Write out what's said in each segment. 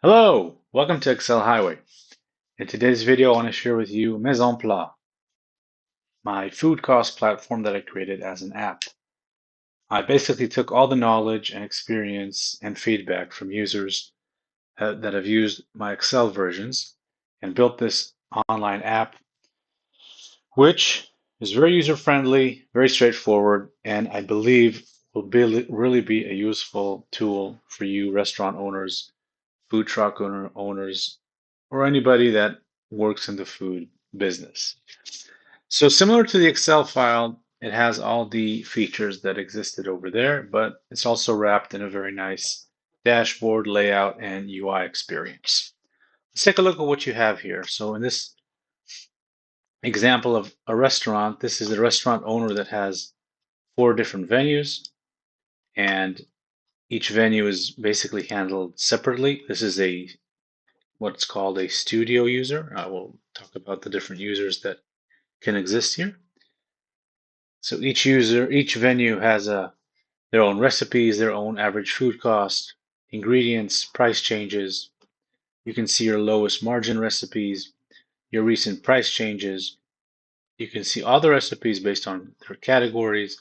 Hello, welcome to Excel Highway. In today's video, I want to share with you Mise, my food cost platform that I created as an app. I basically took all the knowledge and experience and feedback from users that have used my Excel versions and built this online app, which is very user-friendly, very straightforward, and I believe will really be a useful tool for you restaurant owners, food truck owners, or anybody that works in the food business. So similar to the Excel file, it has all the features that existed over there, but it's also wrapped in a very nice dashboard layout and UI experience. Let's take a look at what you have here. So in this example of a restaurant, this is a restaurant owner that has 4 different venues, and each venue is basically handled separately. This is what's called a studio user. I will talk about the different users that can exist here. So each venue has their own recipes, their own average food cost, ingredients, price changes. You can see your lowest margin recipes, your recent price changes. You can see all the recipes based on their categories,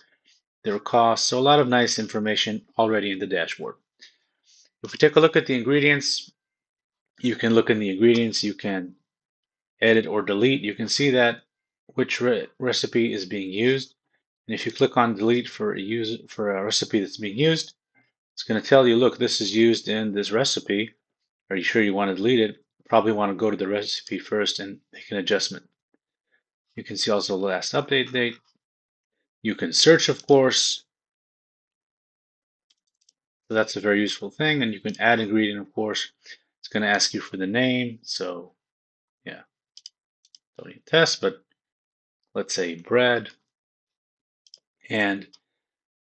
their costs. So a lot of nice information already in the dashboard. If we take a look at the ingredients, you can look in the ingredients, you can edit or delete. You can see that which recipe is being used. And if you click on delete for a recipe that's being used, it's going to tell you, look, this is used in this recipe. Are you sure you want to delete it? Probably want to go to the recipe first and make an adjustment. You can see also the last update date. You can search, of course. So that's a very useful thing. And you can add ingredient, of course. It's going to ask you for the name. So yeah, don't need to test, but let's say bread and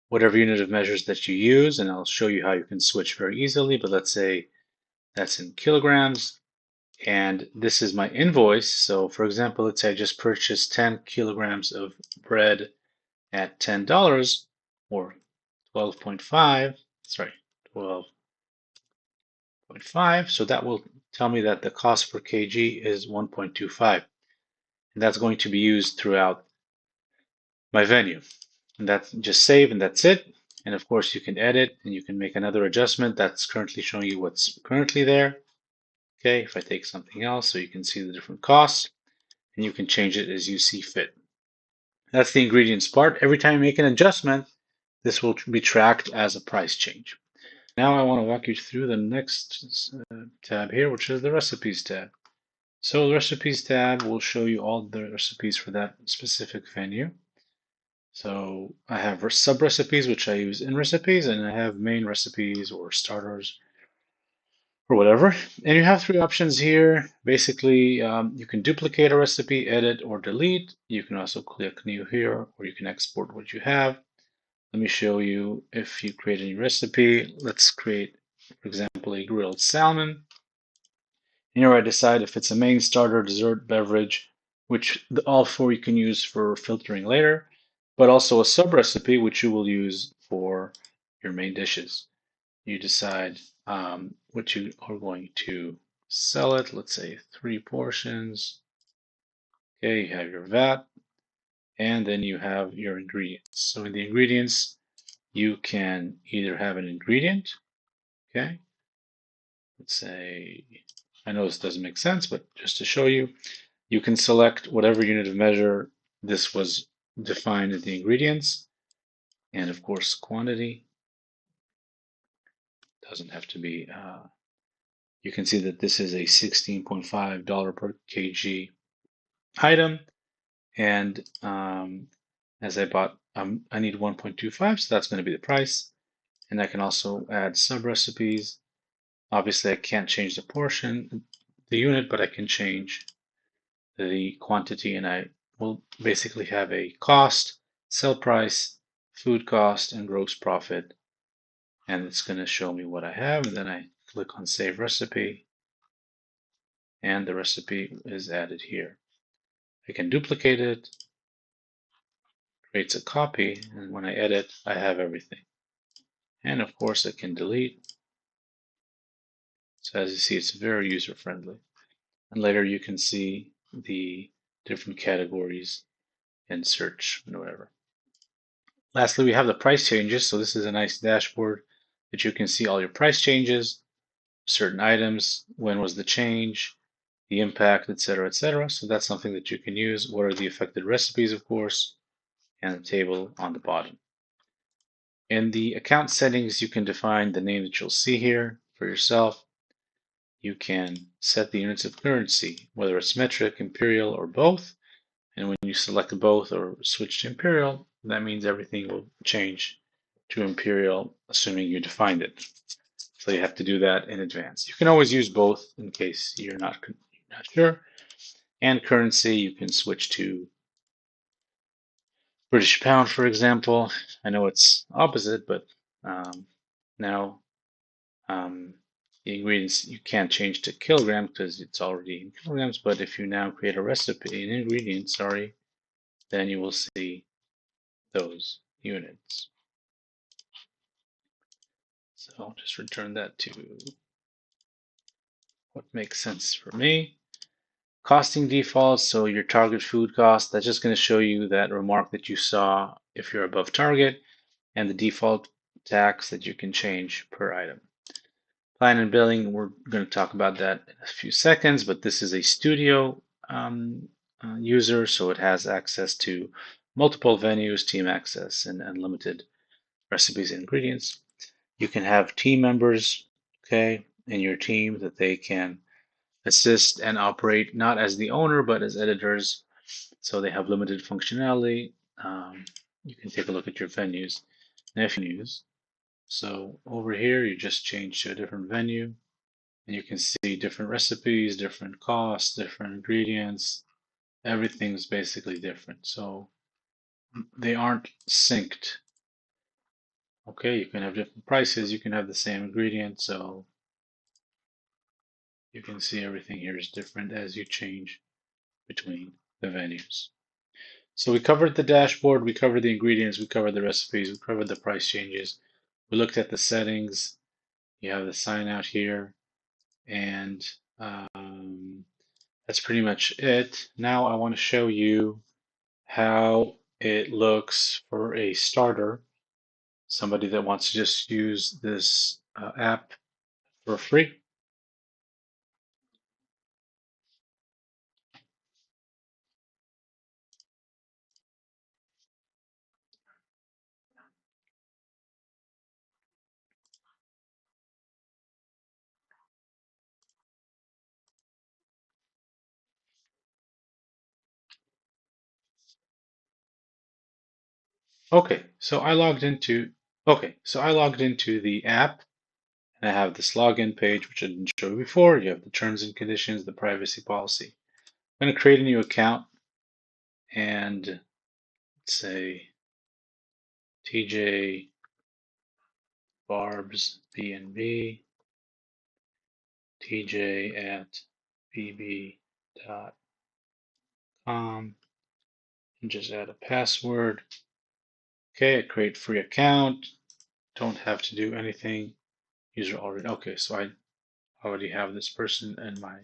whatever unit of measures that you use. And I'll show you how you can switch very easily. But let's say that's in kilograms. And this is my invoice. So for example, let's say I just purchased 10 kilograms of bread at $10 or 12.5, sorry, 12.5. So that will tell me that the cost per kg is 1.25. And that's going to be used throughout my venue. And that's just save and that's it. And of course you can edit and you can make another adjustment. That's currently showing you what's currently there. Okay, if I take something else so you can see the different costs and you can change it as you see fit. That's the ingredients part. Every time you make an adjustment, this will be tracked as a price change. Now I want to walk you through the next tab here, which is the recipes tab. So the recipes tab will show you all the recipes for that specific venue. So I have sub recipes, which I use in recipes, and I have main recipes or starters or whatever. And you have 3 options here. Basically, you can duplicate a recipe, edit, or delete. You can also click new here, or you can export what you have. Let me show you if you create a new recipe. Let's create, for example, a grilled salmon. Here I decide if it's a main starter, dessert, beverage, which all 4 you can use for filtering later, but also a sub recipe, which you will use for your main dishes. You decide what you are going to sell it. Let's say 3 portions. Okay, you have your VAT, and then you have your ingredients. So in the ingredients, you can either have an ingredient, okay? Let's say, I know this doesn't make sense, but just to show you, you can select whatever unit of measure this was defined in the ingredients. And of course, quantity doesn't have to be, you can see that this is a $16.5 per kg item. And as I bought, I need 1.25, so that's going to be the price. And I can also add sub recipes. Obviously, I can't change the portion, the unit, but I can change the quantity, and I will basically have a cost, sell price, food cost, and gross profit. And it's going to show me what I have. And then I click on Save Recipe, and the recipe is added here. I can duplicate it, creates a copy, and when I edit, I have everything. And of course, I can delete. So as you see, it's very user friendly. And later you can see the different categories and search and whatever. Lastly, we have the price changes. So this is a nice dashboard that you can see all your price changes, certain items, when was the change, the impact, etc., etc. So that's something that you can use. What are the affected recipes, of course, and the table on the bottom. In the account settings, you can define the name that you'll see here for yourself. You can set the units of currency, whether it's metric, imperial, or both. And when you select both or switch to imperial, that means everything will change to imperial, assuming you defined it. So you have to do that in advance. You can always use both in case you're not sure. And currency, you can switch to British pound, for example. I know it's opposite, but now the ingredients you can't change to kilogram because it's already in kilograms. But if you now create a recipe, an ingredient, sorry, then you will see those units. So I'll just return that to what makes sense for me. Costing defaults, so your target food cost, that's just going to show you that remark that you saw if you're above target, and the default tax that you can change per item. Plan and billing, we're going to talk about that in a few seconds, but this is a studio user, so it has access to multiple venues, team access, and unlimited recipes and ingredients. You can have team members, okay, in your team that they can assist and operate not as the owner, but as editors. So they have limited functionality. You can take a look at your venues. And if you use, so over here, you just change to a different venue and you can see different recipes, different costs, different ingredients. Everything's basically different. So they aren't synced. Okay, you can have different prices, you can have the same ingredient, so you can see everything here is different as you change between the venues. So we covered the dashboard, we covered the ingredients, we covered the recipes, we covered the price changes. We looked at the settings. You have the sign out here, and that's pretty much it. Now I want to show you how it looks for a starter, somebody that wants to just use this app for free. So I logged into the app and I have this login page, which I didn't show you before. You have the terms and conditions, the privacy policy. I'm going to create a new account and say TJ Barb's BNB, TJ at bb.com, and just add a password. Okay, I create free account. Don't have to do anything. User already, okay, so I already have this person in my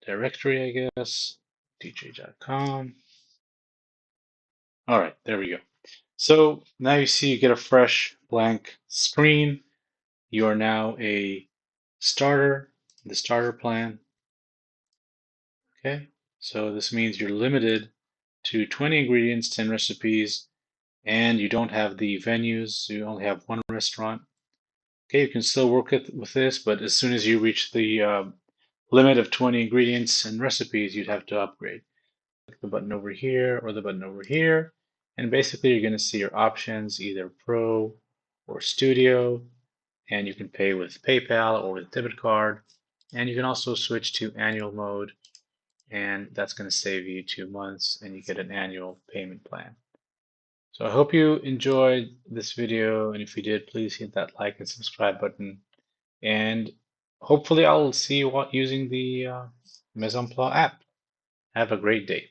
directory, I guess, dj.com. All right, there we go. So now you see you get a fresh blank screen. You are now a starter, the starter plan. Okay, so this means you're limited to 20 ingredients, 10 recipes, and you don't have the venues. So you only have one restaurant. Okay, you can still work with this, but as soon as you reach the limit of 20 ingredients and recipes, you'd have to upgrade. Click the button over here or the button over here, and basically you're going to see your options, either Pro or Studio, and you can pay with PayPal or with debit card, and you can also switch to annual mode, and that's going to save you 2 months, and you get an annual payment plan. So I hope you enjoyed this video, and if you did, please hit that like and subscribe button. And hopefully I'll see you using the Mise app. Have a great day.